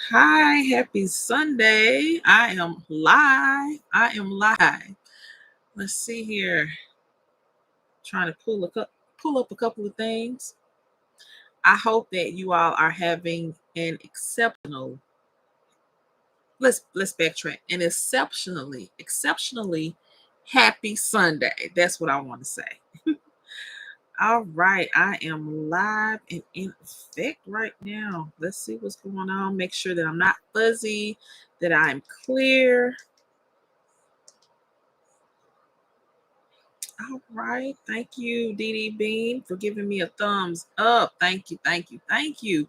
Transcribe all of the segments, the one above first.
Hi, happy Sunday. I am live. Let's see here. Trying to pull up a couple of things. I hope that you all are having an exceptional let's backtrack. An exceptionally happy Sunday. That's what I want to say. All right, I am live and in effect right now. Let's see what's going on. Make sure that I'm not fuzzy, that I'm clear. All right. Thank you, Dee Dee Bean, for giving me a thumbs up. Thank you. Thank you. Thank you.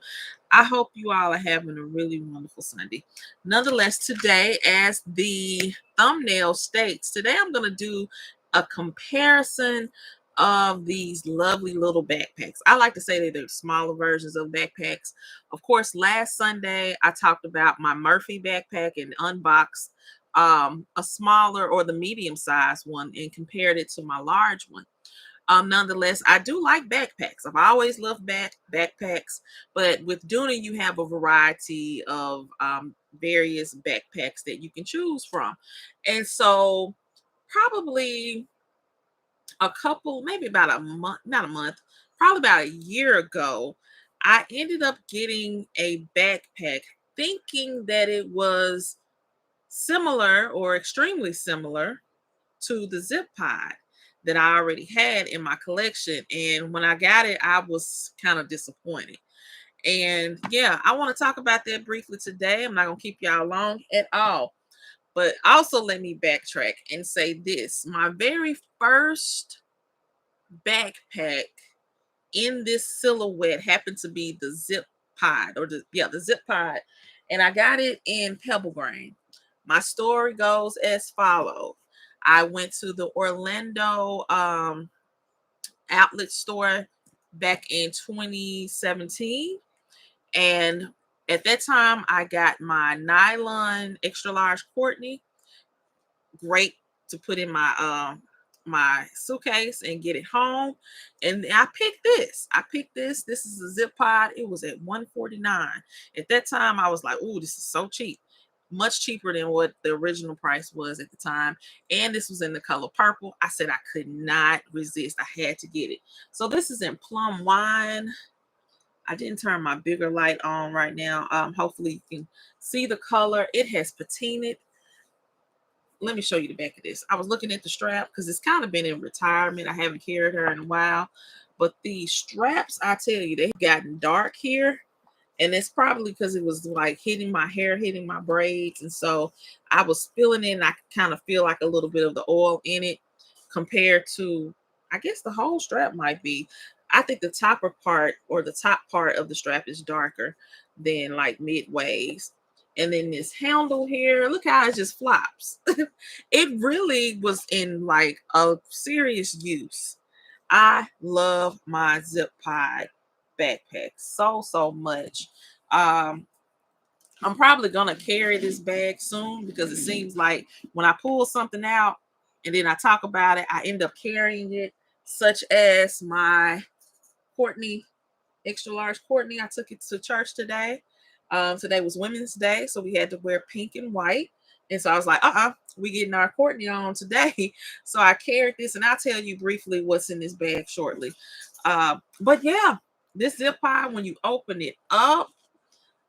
I hope you all are having a really wonderful Sunday. Nonetheless, today, as the thumbnail states, today I'm going to do a comparison of these lovely little backpacks. I like to say that they're smaller versions of backpacks. Of course, last Sunday, I talked about my Murphy backpack and unboxed a smaller or the medium sized one and compared it to my large one. Nonetheless, I do like backpacks. I've always loved backpacks, but with Dooney, you have a variety of various backpacks that you can choose from. And so, probably a couple, maybe about a month, not a month, probably about a year ago, I ended up getting a backpack thinking that it was similar or extremely similar to the zip pod that I already had in my collection. And when I got it, I was kind of disappointed. And yeah, I want to talk about that briefly today. I'm not going to keep y'all long at all. But also, let me backtrack and say this: my very first backpack in this silhouette happened to be the zip pod, or the zip pod. And I got it in pebble grain. My story goes as follows. I went to the Orlando outlet store back in 2017. And at that time, I got my nylon extra large Courtney. Great to put in my suitcase and get it home. And I picked this. This is a zip pod. It was at 149. At that time, I was like, "Ooh, this is so cheap." Much cheaper than what the original price was at the time. And this was in the color purple. I said I could not resist. I had to get it. So this is in plum wine. I didn't turn my bigger light on right now. Hopefully you can see the color. It has patinaed. Let me show you the back of this. I was looking at the strap because it's kind of been in retirement. I haven't carried her in a while. But the straps, I tell you, they've gotten dark here. And it's probably because it was like hitting my hair, hitting my braids. And so I was feeling it, and I kind of feel like a little bit of the oil in it compared to, I guess the whole strap might be. I think the topper part or the top part of the strap is darker than like midways. And then this handle here, look how it just flops. It really was in like a serious use. I love my zip pod backpack so much. Um, I'm probably gonna carry this bag soon because it seems like when I pull something out and then I talk about it, I end up carrying it, such as my Courtney, extra large Courtney. I took it to church today. Today was Women's Day, so we had to wear pink and white. And so I was like, we getting our Courtney on today. So I carried this, and I'll tell you briefly what's in this bag shortly. But yeah, this zip pod, when you open it up,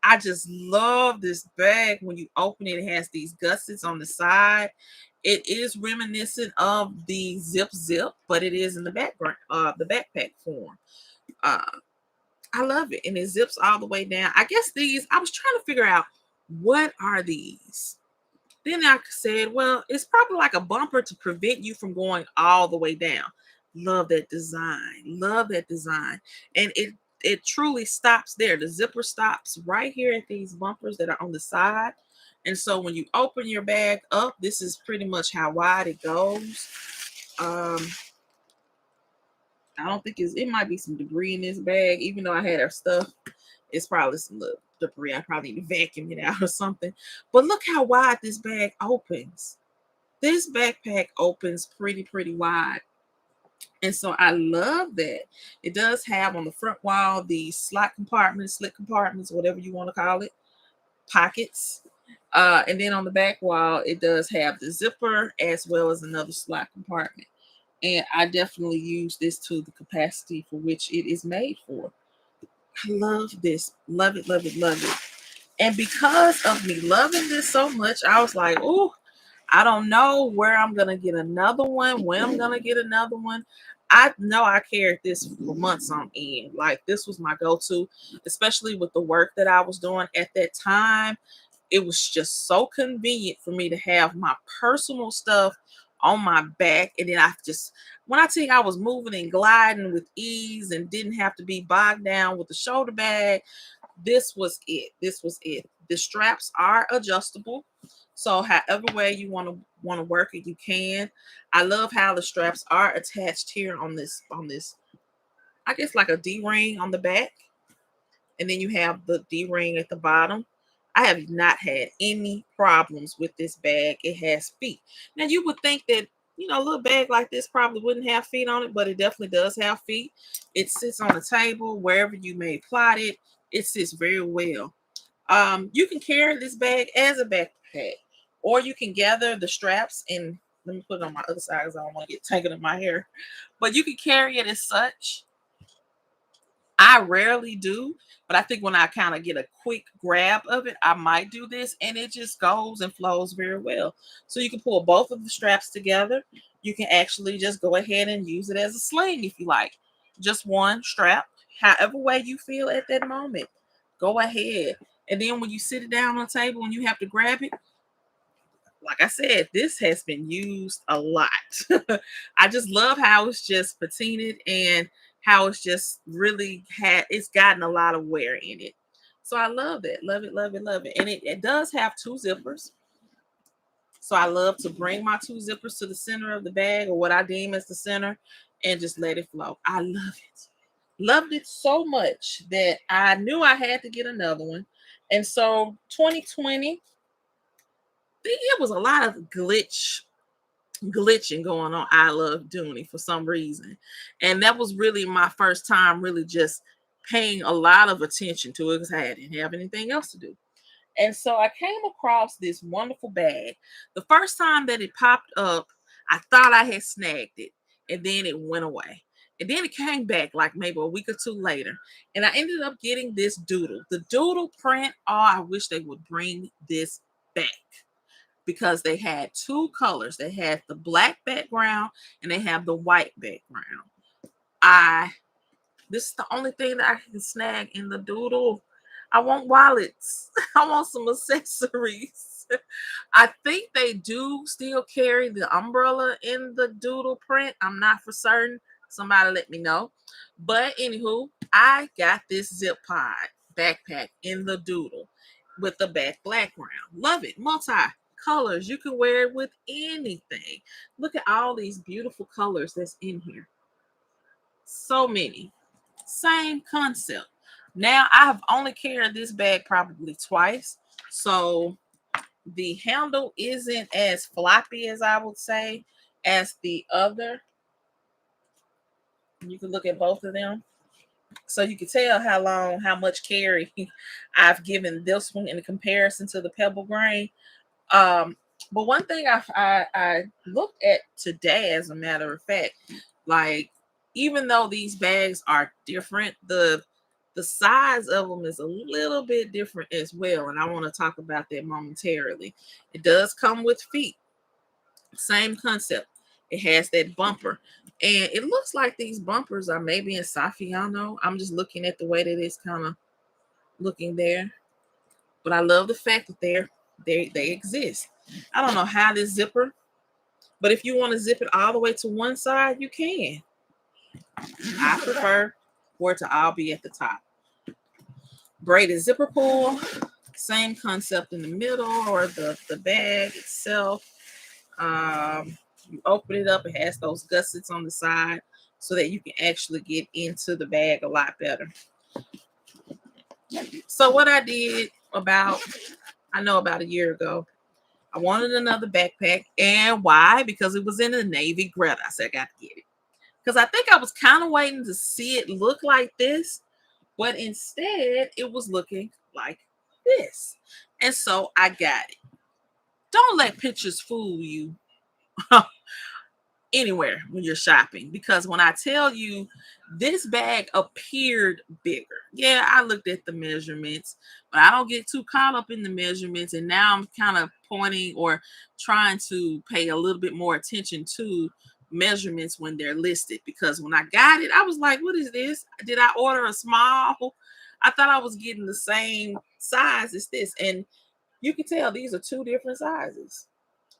I just love this bag. When you open it, it has these gussets on the side. It is reminiscent of the zip, but it is in the background, the backpack form. Uh, I love it. And it zips all the way down. I guess I was trying to figure out what are these. Then I said, well, it's probably like a bumper to prevent you from going all the way down. Love that design. Love that design. And it truly stops there. The zipper stops right here at these bumpers that are on the side. And so when you open your bag up, this is pretty much how wide it goes. I don't think it might be some debris in this bag, even though I had her stuff. It's probably some little debris. I probably need to vacuum it out or something. But look how wide this bag opens. This backpack opens pretty wide. And so I love that. It does have on the front wall the slot compartments, slit compartments, whatever you want to call it. pockets. And then on the back wall, it does have the zipper as well as another slot compartment. And I definitely use this to the capacity for which it is made for. I love this. Love it, love it, love it. And because of me loving this so much, I was like, oh, I don't know where I'm going to get another one, when I'm going to get another one. I know I carried this for months on end. Like, this was my go-to, especially with the work that I was doing at that time. It was just so convenient for me to have my personal stuff on my back. And then I just, when I tell you I was moving and gliding with ease and didn't have to be bogged down with the shoulder bag, this was it. This was it. The straps are adjustable. So however way you want to work it, you can. I love how the straps are attached here on this, I guess like a D-ring on the back. And then you have the D-ring at the bottom. I have not had any problems with this bag. It has feet. Now you would think that, a little bag like this probably wouldn't have feet on it, but it definitely does have feet. It sits on the table wherever you may plot it. It sits very well. You can carry this bag as a backpack, or you can gather the straps and let me put it on my other side because I don't want to get tangled in my hair. But you can carry it as such. I rarely do, but I think when I kind of get a quick grab of it, I might do this, and it just goes and flows very well. So you can pull both of the straps together. You can actually just go ahead and use it as a sling if you like. Just one strap, however way you feel at that moment. Go ahead. And then when you sit it down on the table and you have to grab it, like I said, this has been used a lot. I just love how it's just patinaed and how it's just really it's gotten a lot of wear in it. So I love it. Love it, love it, love it. And it does have two zippers. So I love to bring my two zippers to the center of the bag, or what I deem as the center, and just let it flow. I love it. Loved it so much that I knew I had to get another one. And so 2020, it was a lot of glitching going on. I love Dooney for some reason. And that was really my first time really just paying a lot of attention to it because I didn't have anything else to do. And so I came across this wonderful bag. The first time that it popped up, I thought I had snagged it, and then it went away. And then it came back like maybe a week or two later. And I ended up getting this Doodle. The Doodle print, oh, I wish they would bring this back because they had two colors. They had the black background and they have the white background. This is the only thing that I can snag in the Doodle. I want wallets. I want some accessories. I think they do still carry the umbrella in the Doodle print. I'm not for certain. Somebody let me know. But anywho, I got this zip pod backpack in the Doodle with the back background. Love it. Multi colors. You can wear it with anything. Look at all these beautiful colors that's in here. So many. Same concept. Now I have only carried this bag probably twice. So the handle isn't as floppy as I would say as the other. You can look at both of them. So you can tell how much carry I've given this one in comparison to the pebble grain. Um, but one thing I looked at today, as a matter of fact, like even though these bags are different, the size of them is a little bit different as well, and I want to talk about that momentarily. It does come with feet, same concept. It has that bumper, and it looks like these bumpers are maybe in Saffiano. I'm just looking at the way that it's kind of looking there, but I love the fact that they exist. I don't know how this zipper, but if you want to zip it all the way to one side, you can. I prefer for it to all be at the top. Braided zipper pull, same concept in the middle or the bag itself. You open it up, it has those gussets on the side so that you can actually get into the bag a lot better. So what I did about a year ago, I wanted another backpack. And why? Because it was in a navy Greta. I said, I got to get it. Because I think I was kind of waiting to see it look like this, but instead it was looking like this. And so I got it. Don't let pictures fool you anywhere when you're shopping, because when I tell you this bag appeared bigger, yeah, I looked at the measurements, but I don't get too caught up in the measurements. And now I'm kind of pointing or trying to pay a little bit more attention to measurements when they're listed, because when I got it, I was like, what is this? Did I order a small? I thought I was getting the same size as this. And you can tell these are two different sizes.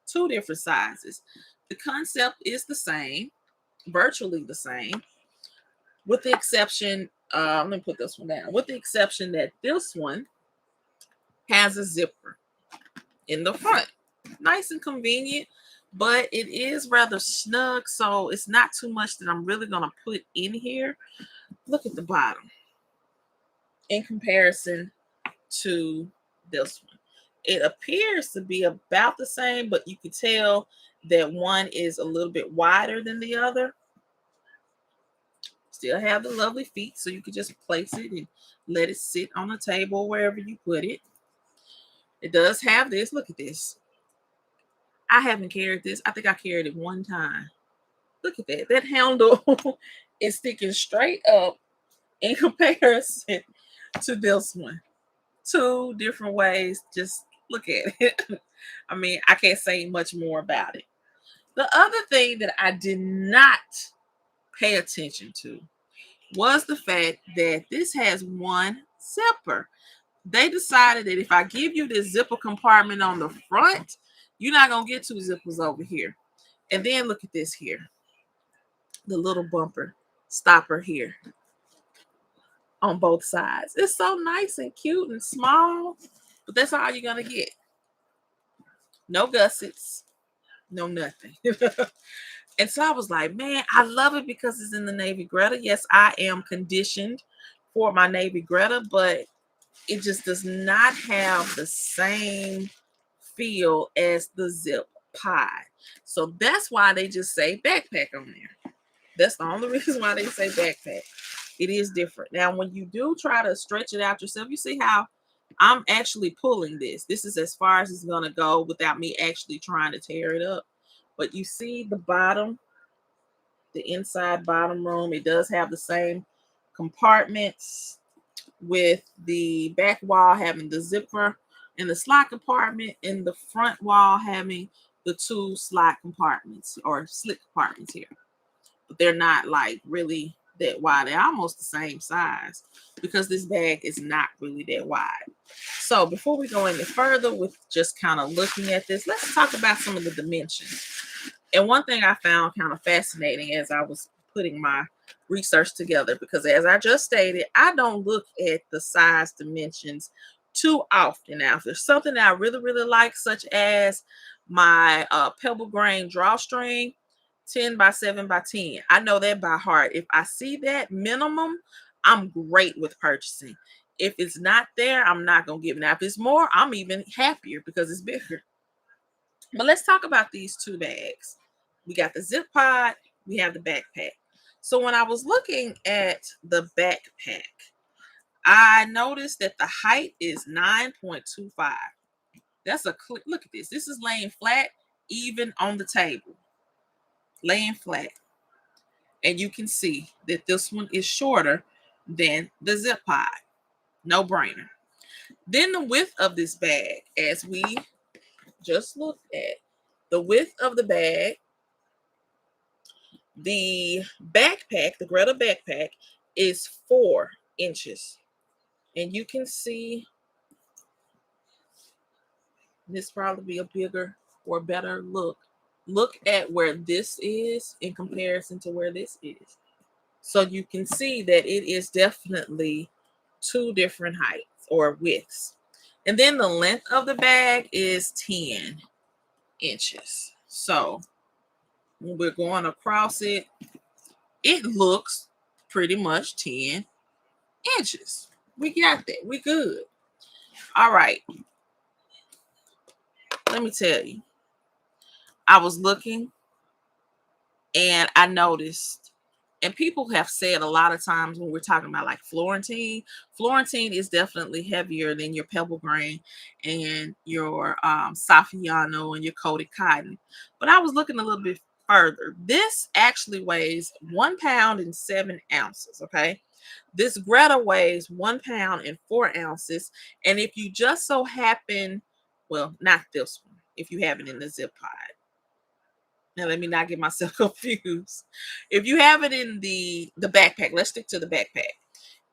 Two different sizes. The concept is the same, virtually the same, with the exception, let me put this one down, with the exception that this one has a zipper in the front. Nice and convenient, but it is rather snug, so it's not too much that I'm really going to put in here. Look at the bottom in comparison to this one. It appears to be about the same, but you can tell that one is a little bit wider than the other. Still have the lovely feet, so you can just place it and let it sit on the table wherever you put it. It does have this. Look at this. I haven't carried this. I think I carried it one time. Look at that. That handle is sticking straight up in comparison to this one. Two different ways. Just look at it. I mean, I can't say much more about it. The other thing that I did not pay attention to was the fact that this has one zipper. They decided that if I give you this zipper compartment on the front, you're not going to get two zippers over here. And then look at this here. The little bumper stopper here on both sides. It's so nice and cute and small, but that's all you're going to get. No gussets, no nothing. And so I was like, man, I love it because it's in the navy Greta. Yes, I am conditioned for my navy Greta, but it just does not have the same feel as the zip pie. So that's why they just say backpack on there. That's the only reason why they say backpack. It is different. Now, when you do try to stretch it out yourself, you see how I'm actually pulling this. This is as far as it's going to go without me actually trying to tear it up. But you see the bottom, the inside bottom room, it does have the same compartments, with the back wall having the zipper and the slot compartment, and the front wall having the two slot compartments or slit compartments here. But they're not like really that wide. They're almost the same size because this bag is not really that wide. So before we go any further with just kind of looking at this, let's talk about some of the dimensions. And one thing I found kind of fascinating as I was putting my research together, because as I just stated, I don't look at the size dimensions too often. Now, if there's something that I really, really like, such as my pebble grain drawstring, 10 by 7 by 10, I know that by heart. If I see that minimum, I'm great with purchasing. If it's not there, I'm not going to give it. Now, if it's more, I'm even happier because it's bigger. But let's talk about these two bags. We got the zip pod, we have the backpack. So when I was looking at the backpack, I noticed that the height is 9.25. That's a look at this. This is laying flat, even on the table. Laying flat. And you can see that this one is shorter than the zip pod. No brainer. Then the width of this bag, as we just looked at, the width of the bag, the backpack, the Greta backpack, is 4 inches. And you can see this probably be a bigger or better look. Look at where this is in comparison to where this is. So you can see that it is definitely two different heights or widths. And then the length of the bag is 10 inches. So when we're going across it, it looks pretty much 10 inches. We got that. We good. All right. Let me tell you. I was looking and I noticed And people have said a lot of times when we're talking about like Florentine is definitely heavier than your pebble grain and your Saffiano and your coated cotton. But I was looking a little bit further. This actually weighs 1 pound and 7 ounces. Okay. This Greta weighs 1 pound and 4 ounces. And if you just so happen, well, not this one, if you have it in the zip pod. Now let me not get myself confused. If you have it in the backpack, let's stick to the backpack.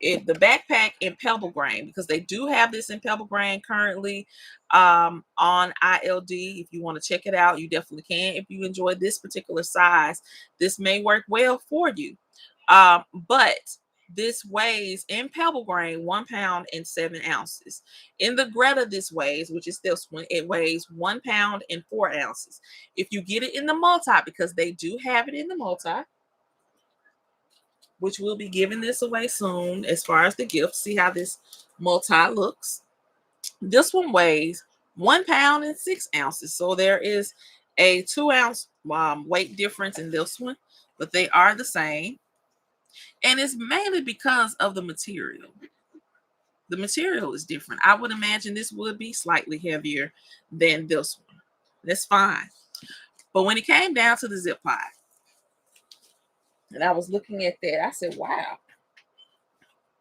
If the backpack in pebble grain, because they do have this in pebble grain currently on ILD. If you want to check it out, you definitely can. If you enjoy this particular size, this may work well for you. But this weighs in pebble grain 1 pound and 7 ounces. In the Greta, this weighs, which is this one, it weighs 1 pound and 4 ounces. If you get it in the multi, because they do have it in the multi, which we'll be giving this away soon as far as the gift. See how this multi looks. This one weighs 1 pound and 6 ounces. So there is a 2 ounce weight difference in this one, but they are the same. And it's mainly because of the material. The material is different. I would imagine this would be slightly heavier than this one. That's fine. But when it came down to the zip pod, and I was looking at that, I said, wow.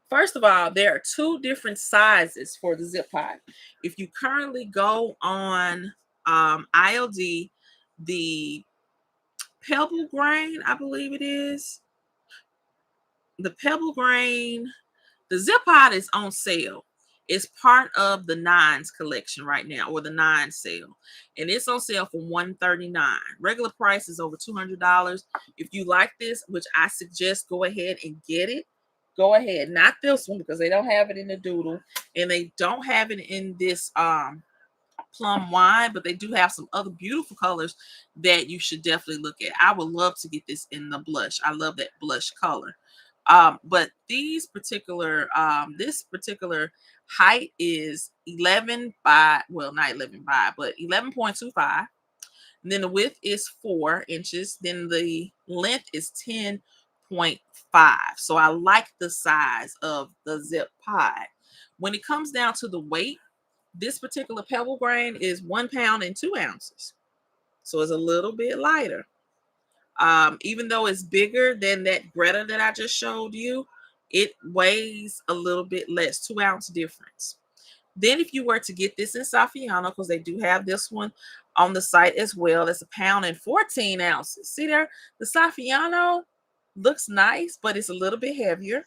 First of all, there are two different sizes for the zip pod. If you currently go on ILD, the pebble grain, I believe it is, the pebble grain, the zip pod is on sale. It's part of the nines collection right now, or the nine sale, and it's on sale for $139. Regular price is over $200. If you like this, which I suggest, go ahead and get it. Go ahead, not this one because they don't have it in the Doodle, and they don't have it in this plum wine, but they do have some other beautiful colors that you should definitely look at. I would love to get this in the blush. I love that blush color. But these particular this particular height is 11 by, well, not 11 by, but 11.25. And then the width is 4 inches. Then the length is 10.5. So I like the size of the zip pod. When it comes down to the weight, this particular pebble grain is 1 pound and 2 ounces. So it's a little bit lighter. Even though it's bigger than that Greta that I just showed you, it weighs a little bit less, 2 ounce difference. Then if you were to get this in Saffiano, because they do have this one on the site as well, that's 1 pound and 14 ounces. See there, the Saffiano looks nice, but it's a little bit heavier.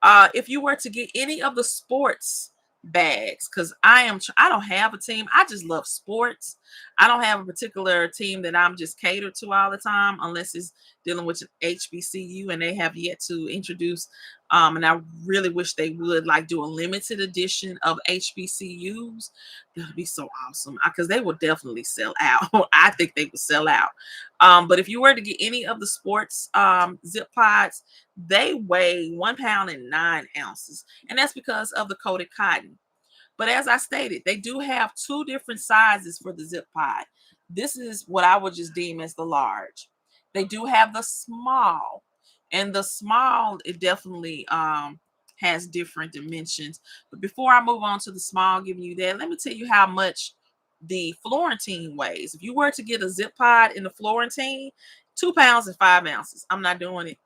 If you were to get any of the sports bags, because I don't have a team. I just love sports. I don't have a particular team that I'm just catered to all the time, unless it's dealing with HBCU, and they have yet to introduce. And I really wish they would like do a limited edition of HBCUs. That would be so awesome because they will definitely sell out. I think they would sell out. But if you were to get any of the sports zip pods, they weigh 1 pound and 9 ounces, and that's because of the coated cotton. But as I stated, they do have two different sizes for the zip pod. This is what I would just deem as the large. They do have the small, and the small, it definitely has different dimensions. But before I move on to the small, giving you that, let me tell you how much the Florentine weighs. If you were to get a zip pod in the Florentine, 2 pounds and 5 ounces. I'm not doing it.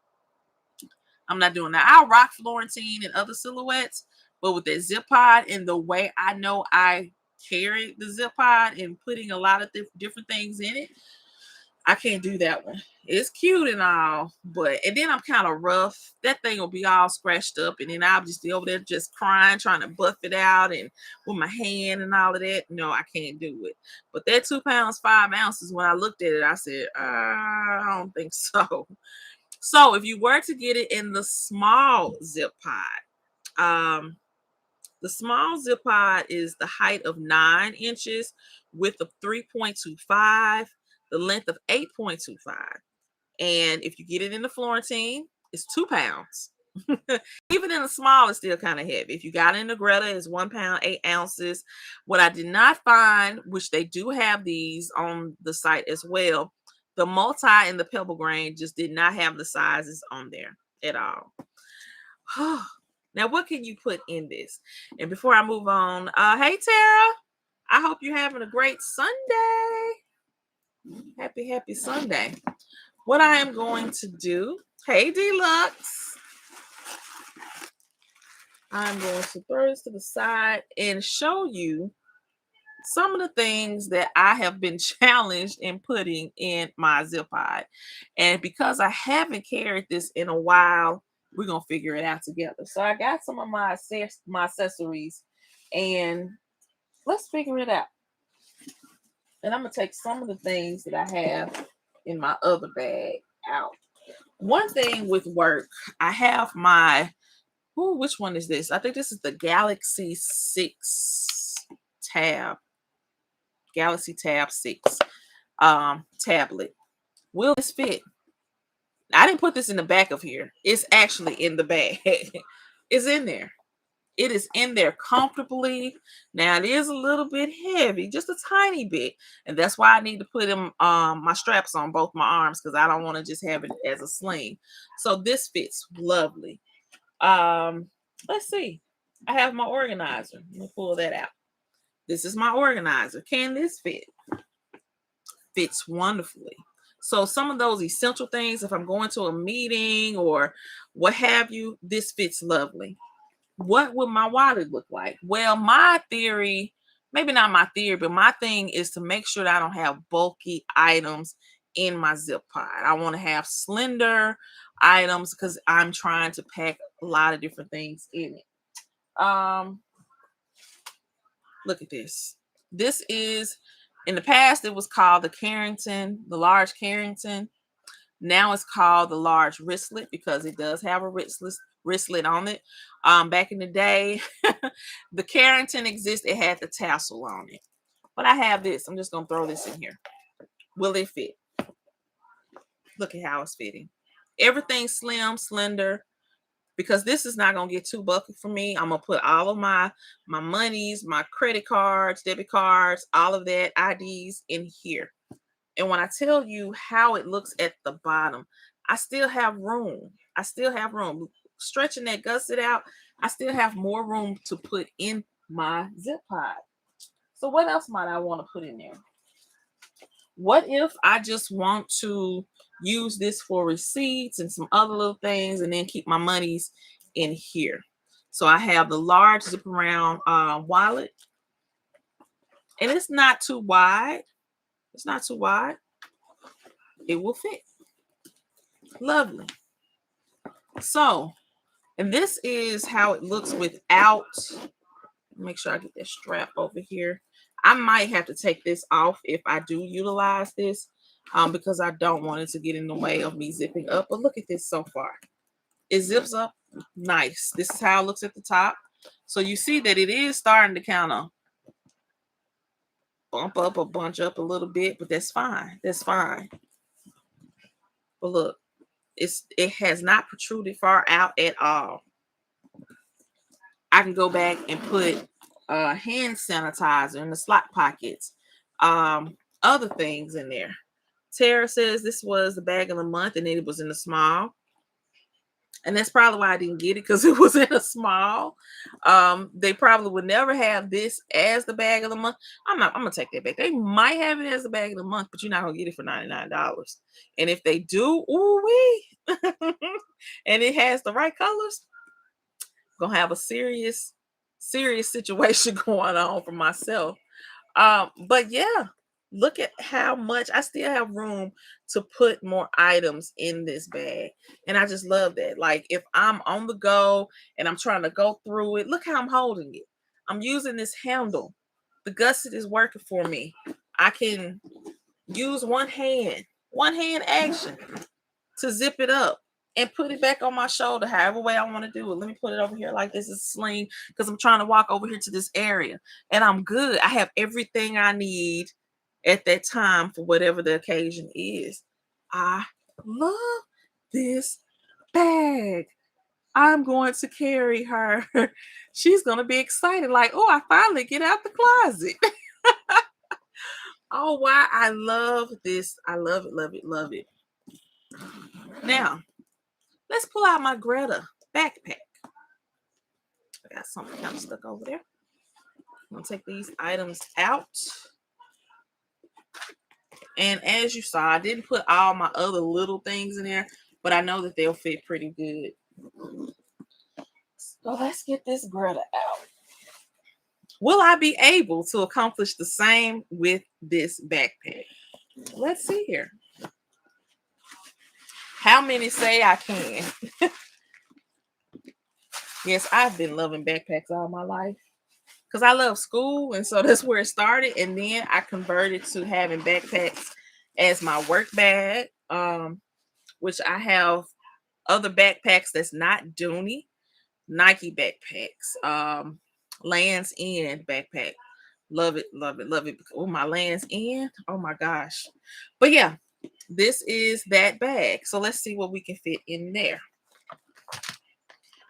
I'm not doing that. I'll rock Florentine and other silhouettes, but with that zip pod and the way I know I carry the zip pod and putting a lot of different things in it, I can't do that one. It's cute and all, but and then I'm kind of rough. That thing will be all scratched up, and then I'll just be over there just crying, trying to buff it out and with my hand and all of that. No, I can't do it. But that 2 pounds, 5 ounces, when I looked at it, I said, I don't think so. So if you were to get it in the small zip pod, the small zip pod is the height of 9 inches, width of 3.25, the length of 8.25. And if you get it in the Florentine, it's 2 pounds. Even in the small, it's still kind of heavy. If you got it in the Greta, it's 1 pound, 8 ounces. What I did not find, which they do have these on the site as well, The multi and the pebble grain just did not have the sizes on there at all. Now, what can you put in this? And before I move on, hey Tara, I hope you're having a great Sunday. Happy Sunday. What I am going to do, hey Deluxe, I'm going to throw this to the side and show you some of the things that I have been challenged in putting in my zip pod. And because I haven't carried this in a while, we're going to figure it out together. So I got some of my accessories, and let's figure it out. And I'm going to take some of the things that I have in my other bag out. One thing with work, I have my, which one is this? I think this is the Galaxy 6 tab. Galaxy Tab 6 tablet. Will this fit? I didn't put this in the back of here. It's actually in the bag. It's in there. It is in there comfortably. Now it is a little bit heavy, just a tiny bit, and that's why I need to put them my straps on both my arms, because I don't want to just have it as a sling. So this fits lovely. Let's see. I have my organizer. Let me pull that out. This is my organizer. Can this fit? Fits wonderfully. So some of those essential things, if I'm going to a meeting or what have you, this fits lovely. What would my wallet look like? Well, my theory, maybe not my theory, but my thing is to make sure that I don't have bulky items in my zip pod. I want to have slender items because I'm trying to pack a lot of different things in it. Look at this. This is, in the past, it was called the Carrington, the large Carrington. Now it's called the large wristlet because it does have a wristlet on it. Back in the day, the Carrington exists. It had the tassel on it. But I have this. I'm just going to throw this in here. Will it fit? Look at how it's fitting. Everything slim, slender. Because this is not going to get too bulky for me. I'm going to put all of my monies, my credit cards, debit cards, all of that, IDs in here. And when I tell you how it looks at the bottom, I still have room. I still have room. Stretching that gusset out, I still have more room to put in my zip pod. So what else might I want to put in there? What if I just want to use this for receipts and some other little things and then keep my monies in here? So I have the large zip around wallet, and it's not too wide. It's not too wide. It will fit. Lovely. So, and this is how it looks without. Make sure I get that strap over here. I might have to take this off if I do utilize this, because I don't want it to get in the way of me zipping up. But look at this so far. It zips up nice. This is how it looks at the top. So you see that it is starting to kind of bump up or bunch up a little bit, but that's fine. That's fine. But look, it has not protruded far out at all. I can go back and put hand sanitizer in the slot pockets, other things in there. Tara says this was the bag of the month and it was in the small. And that's probably why I didn't get it, because it was in a small. They probably would never have this as the bag of the month. I'm gonna take that back. They might have it as the bag of the month, but you're not gonna get it for $99. And if they do, ooh-wee, and it has the right colors, gonna have a serious situation going on for myself. But yeah, look at how much I still have room to put more items in this bag. And I just love that. Like if I'm on the go and I'm trying to go through it, look how I'm holding it. I'm using this handle. The gusset is working for me. I can use one hand action to zip it up and put it back on my shoulder, however way I want to do it. Let me put it over here like this is sling, because I'm trying to walk over here to this area. And I'm good. I have everything I need at that time for whatever the occasion is. I love this bag. I'm going to carry her. She's going to be excited. Like, oh, I finally get out the closet. Oh, why I love this. I love it, love it, love it. Now, let's pull out my Greta backpack. I got something kind of stuck over there. I'm gonna take these items out. And as you saw, I didn't put all my other little things in there, but I know that they'll fit pretty good. So let's get this Greta out. Will I be able to accomplish the same with this backpack? Let's see here. How many say I can? Yes, I've been loving backpacks all my life because I love school, and so that's where it started. And then I converted to having backpacks as my work bag, which I have other backpacks that's not Dooney, Nike backpacks, Land's End backpack. Love it, love it, love it. Oh, my Land's End. Oh my gosh. But yeah, this is that bag. So let's see what we can fit in there.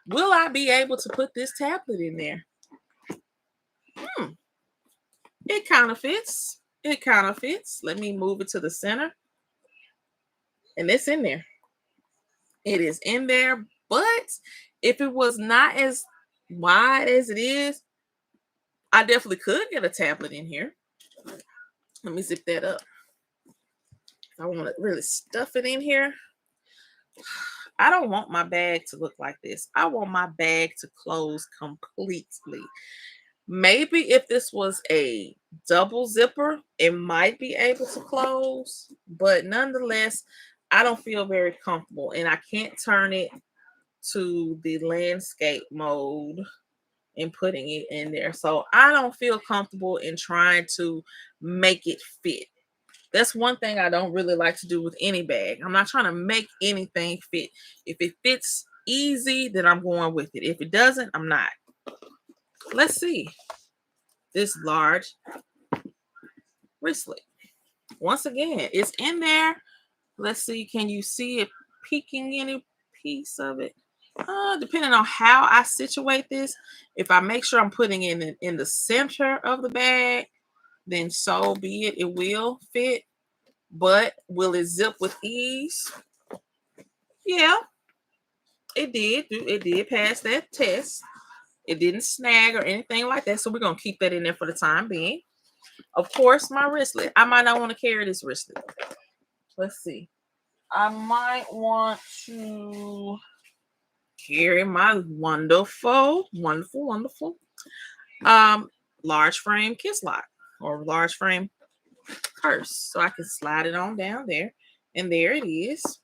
Will I be able to put this tablet in there? It kind of fits. It kind of fits. Let me move it to the center. And it's in there. It is in there. But if it was not as wide as it is, I definitely could get a tablet in here. Let me zip that up. I want to really stuff it in here. I don't want my bag to look like this. I want my bag to close completely. Maybe if this was a double zipper, it might be able to close, but nonetheless, I don't feel very comfortable, and I can't turn it to the landscape mode and putting it in there. So I don't feel comfortable in trying to make it fit. That's one thing I don't really like to do with any bag. I'm not trying to make anything fit. If it fits easy, then I'm going with it. If it doesn't, I'm not. Let's see. This large wristlet. Once again, it's in there. Let's see. Can you see it peeking any piece of it? Depending on how I situate this, if I make sure I'm putting it in the center of the bag, then so be it. It will fit. But will it zip with ease? Yeah, it did. It did pass that test. It didn't snag or anything like that. So we're going to keep that in there for the time being. Of course, my wristlet. I might not want to carry this wristlet. Let's see. I might want to carry my wonderful large frame kiss lock or large frame purse. So I can slide it on down there. And there it is.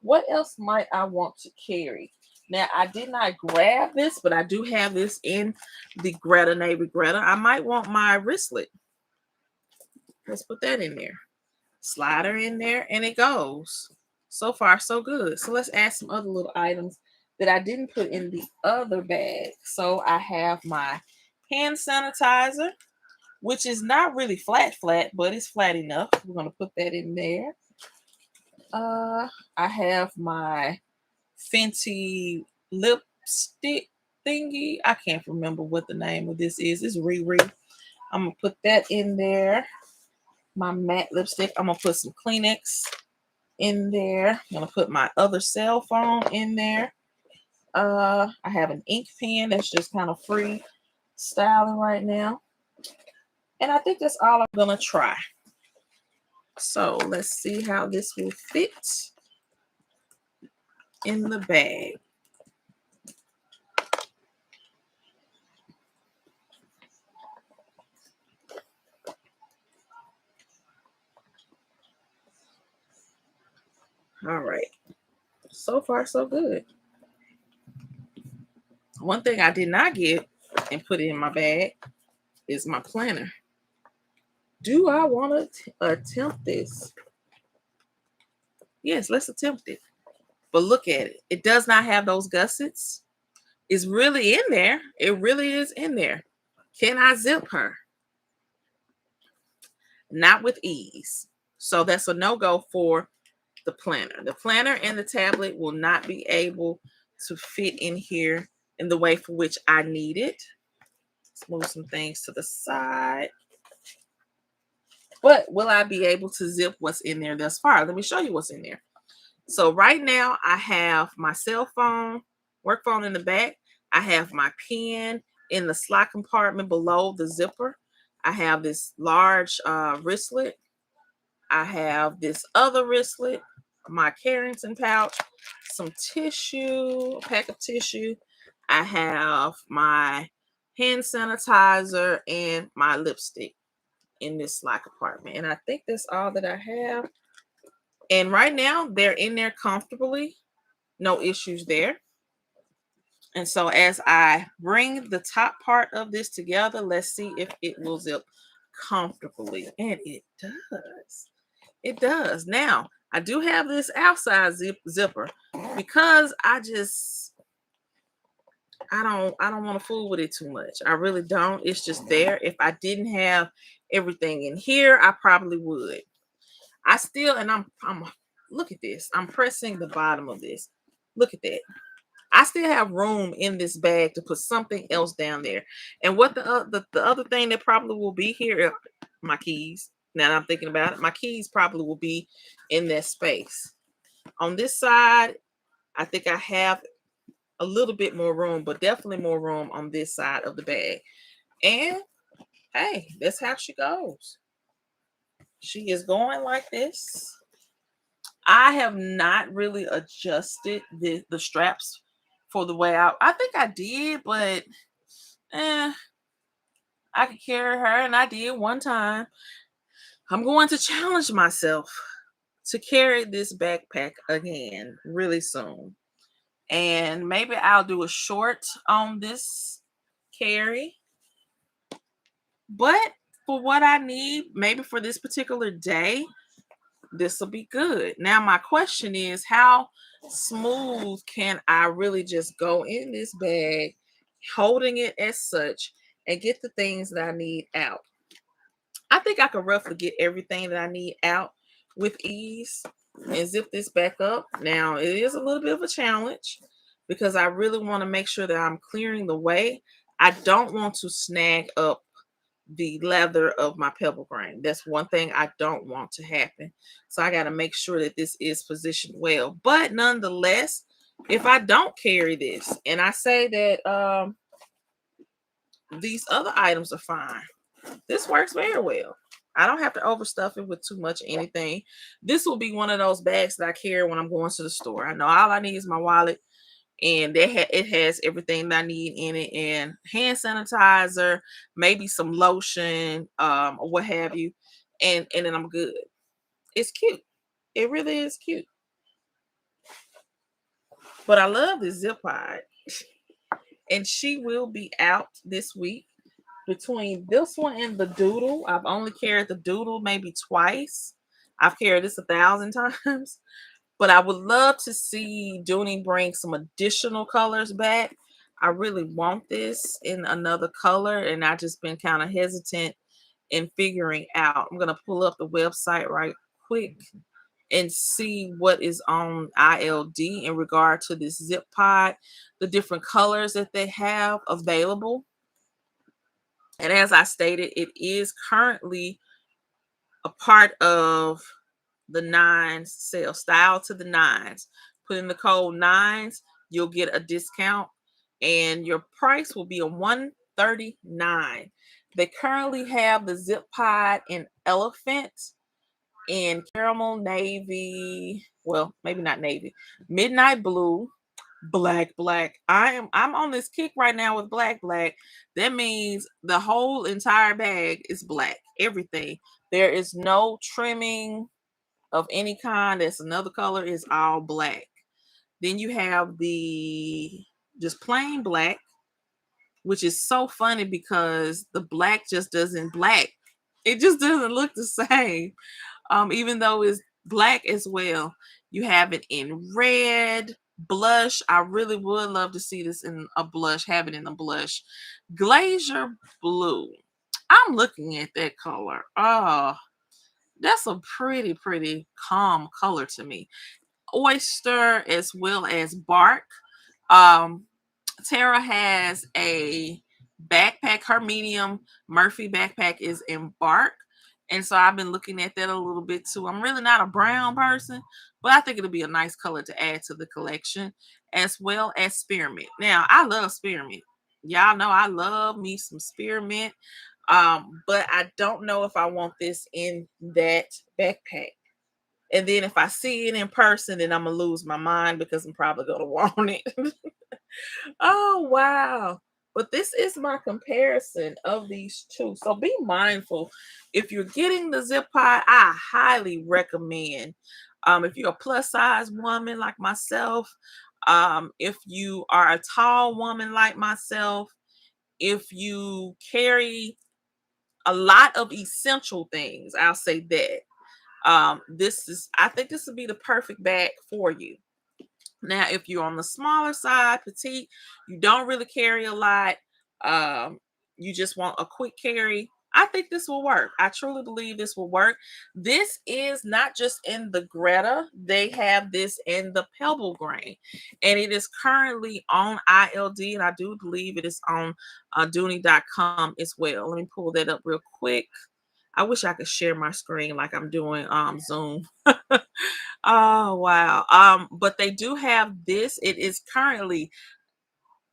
What else might I want to carry? Now, I did not grab this, but I do have this in the Greta Navy Greta. I might want my wristlet. Let's put that in there. Slide her in there, and it goes. So far, so good. So let's add some other little items that I didn't put in the other bag. So I have my hand sanitizer, which is not really flat, but it's flat enough. We're going to put that in there. I have my Fenty lipstick thingy. I can't remember what the name of this is. It's Riri. I'm going to put that in there. My matte lipstick. I'm going to put some Kleenex in there. I'm going to put my other cell phone in there. I have an ink pen that's just kind of free styling right now. And I think that's all I'm going to try. So let's see how this will fit in the bag. All right. So far, so good. One thing I did not get and put in my bag is my planner. Do I want to attempt this? Yes, let's attempt it. But look at it. It does not have those gussets. It's really in there. It really is in there. Can I zip her? Not with ease. So that's a no-go for the planner. The planner and the tablet will not be able to fit in here in the way for which I need it. Let's move some things to the side. But will I be able to zip what's in there thus far? Let me show you what's in there. So right now I have my cell phone, work phone in the back. I have my pen in the slot compartment below the zipper. I have this large wristlet. I have this other wristlet, my Carrington pouch, some tissue, a pack of tissue. I have my hand sanitizer and my lipstick in this slot compartment. And I think that's all that I have. And right now they're in there comfortably. No issues there. And so as I bring the top part of this together, let's see if it will zip comfortably. And it does. It does. Now, I do have this outside zipper because I don't want to fool with it too much. I really don't. It's just there. If I didn't have everything in here, I probably would. I still, and I'm look at this. I'm pressing the bottom of this. Look at that. I still have room in this bag to put something else down there. And what the other thing that probably will be here are my keys. Now that I'm thinking about it, my keys probably will be in that space. On this side, I think I have a little bit more room, but definitely more room on this side of the bag. And hey, that's how she goes. She is going like this. I have not really adjusted the straps for the way I think I did, but I could carry her, and I did one time. I'm going to challenge myself to carry this backpack again really soon. And maybe I'll do a short on this carry. But for what I need, maybe for this particular day, this will be good. Now, my question is, how smooth can I really just go in this bag, holding it as such, and get the things that I need out? I think I could roughly get everything that I need out with ease and zip this back up. Now, it is a little bit of a challenge because I really want to make sure that I'm clearing the way. I don't want to snag up the leather of my pebble grain. That's one thing I don't want to happen. So I got to make sure that this is positioned well. But nonetheless, if I don't carry this and I say that these other items are fine, this works very well. I don't have to overstuff it with too much anything. This will be one of those bags that I carry when I'm going to the store. I know all I need is my wallet, and it has everything that I need in it, and hand sanitizer, maybe some lotion, or what have you, and then I'm good. It's cute. It really is cute. But I love this zip pod, and she will be out this week. Between this one and the Doodle, I've only carried the Doodle maybe twice. I've carried this 1,000 times. But I would love to see Dooney bring some additional colors back. I really want this in another color, and I just been kind of hesitant in figuring out. I'm gonna pull up the website right quick and see what is on ILD in regard to this zip pod, the different colors that they have available. And as I stated, it is currently a part of the nines sale, style to the nines. Put in the code nines, you'll get a discount, and your price will be a $139. They currently have the zip pod in elephant, in caramel, navy, well, maybe not navy, midnight blue, black. I'm on this kick right now with black. That means the whole entire bag is black, everything. There is no trimming of any kind that's another color, is all black. Then you have the just plain black, which is so funny because the black just doesn't black. It just doesn't look the same. Even though it's black as well. You have it in red, blush. I really would love to see this in a blush, have it in a blush. Glacier blue. I'm looking at that color. Oh, that's a pretty calm color to me. Oyster as well as bark. Um, Tara has a backpack. Her medium Murphy backpack is in bark. And so I've been looking at that a little bit too. I'm really not a brown person, but I think it'll be a nice color to add to the collection, as well as spearmint. Now, I love spearmint. Y'all know I love me some spearmint. But I don't know if I want this in that backpack. And then if I see it in person, then I'm gonna lose my mind because I'm probably gonna want it. Oh, wow. But this is my comparison of these two. So be mindful. If you're getting the zip pod, I highly recommend. If you're a plus size woman like myself, if you are a tall woman like myself, if you carry a lot of essential things, I'll say that. I think this would be the perfect bag for you. Now, if you're on the smaller side, petite, you don't really carry a lot, um, you just want a quick carry, I think this will work. I truly believe this will work. This is not just in the Greta, they have this in the Pebble Grain, and it is currently on ILD, and I do believe it is on Dooney.com as well. Let me pull that up real quick. I wish I could share my screen like I'm doing Zoom. Oh wow. But they do have this. It is currently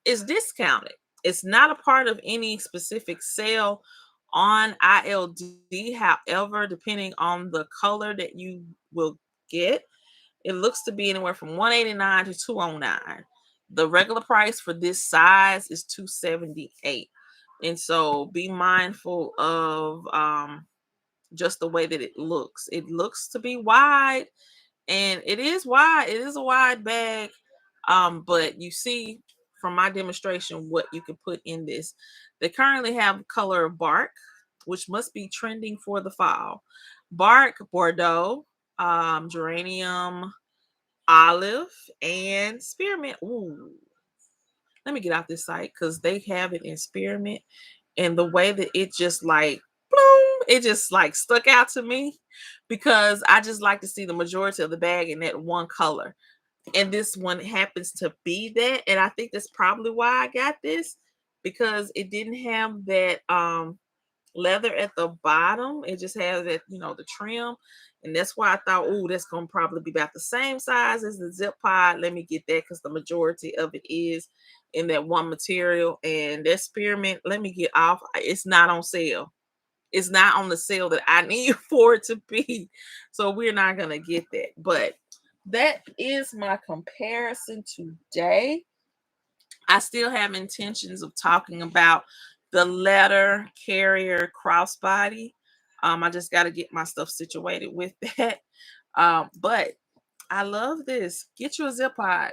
is discounted. It's not a part of any specific sale on ILD. However, depending on the color that you will get, it looks to be anywhere from 189 to 209. The regular price for this size is 278. And so be mindful of just the way that it looks. It looks to be wide, and it is wide. It is a wide bag. But you see from my demonstration what you can put in this. They currently have color bark, which must be trending for the fall. Bark, Bordeaux, geranium, olive, and spearmint. Ooh, let me get out this site because they have it in spearmint, and the way that it just like bloom, it just like stuck out to me because I just like to see the majority of the bag in that one color. And this one happens to be that. And I think that's probably why I got this, because it didn't have that leather at the bottom. It just has that, the trim. And that's why I thought, oh, that's gonna probably be about the same size as the zip pod. Let me get that because the majority of it is in that one material. And that spearmint, let me get off. It's not on sale. It's not on the sale that I need for it to be. So we're not gonna get that. But that is my comparison today. I still have intentions of talking about the letter carrier crossbody. I just got to get my stuff situated with that. But I love this. Get you a zip pod.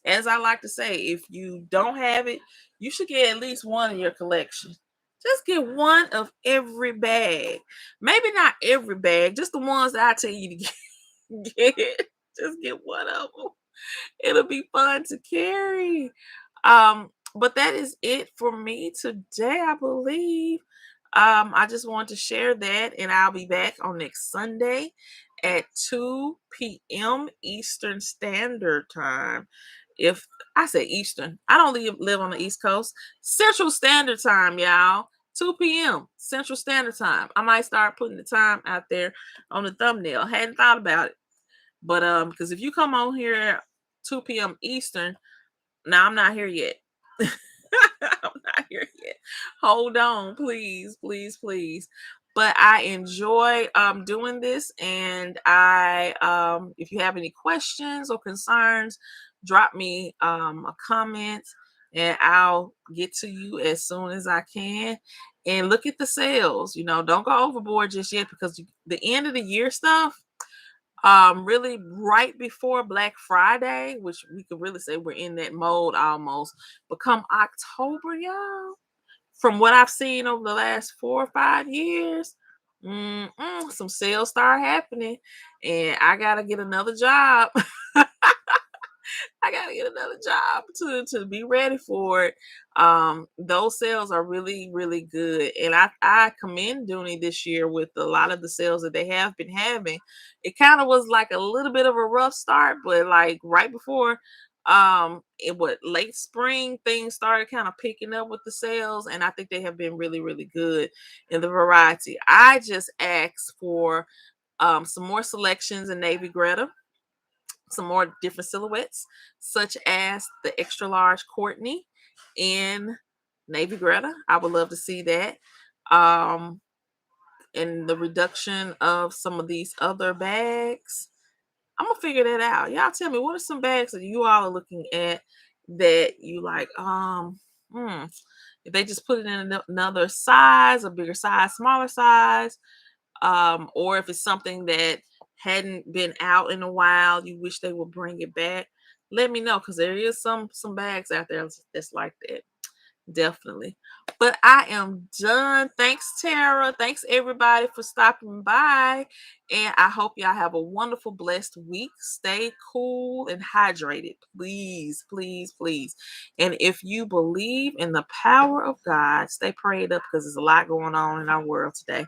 As I like to say, if you don't have it, you should get at least one in your collection. Just get one of every bag. Maybe not every bag, just the ones that I tell you to get. Just get one of them. It'll be fun to carry. But that is it for me today, I believe. I just wanted to share that, and I'll be back on next Sunday at 2 p.m. Eastern Standard Time. If I say Eastern, I don't live on the East Coast. Central Standard Time, y'all. 2 p.m. Central Standard Time. I might start putting the time out there on the thumbnail. Hadn't thought about it. But because if you come on here at 2 p.m. Eastern, now I'm not here yet. I'm not here yet. Hold on, please, please, please. But I enjoy doing this, and I if you have any questions or concerns, drop me a comment, and I'll get to you as soon as I can. And look at the sales. Don't go overboard just yet, because the end of the year stuff, really right before Black Friday, which we could really say we're in that mode almost. But come October, y'all, from what I've seen over the last 4 or 5 years, some sales start happening, and I gotta get another job. I gotta get another job to be ready for it. Those sales are really, really good, and I commend Dooney this year with a lot of the sales that they have been having. It kind of was like a little bit of a rough start, but like right before It would late spring things started kind of picking up with the sales, and I think they have been really, really good in the variety. I just asked for some more selections in navy Greta, some more different silhouettes, such as the extra large Courtney in navy Greta. I would love to see that. Um, and the reduction of some of these other bags. I'm gonna figure that out. Y'all tell me, what are some bags that you all are looking at that you like? Hmm, if they just put it in another size, a bigger size, smaller size, or if it's something that hadn't been out in a while, you wish they would bring it back. Let me know, because there is some bags out there that's like that. Definitely. But I am done. Thanks, Tara. Thanks, everybody, for stopping by. And I hope y'all have a wonderful, blessed week. Stay cool and hydrated. Please, please, please. And if you believe in the power of God, stay prayed up, because there's a lot going on in our world today.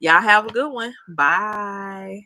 Y'all have a good one. Bye.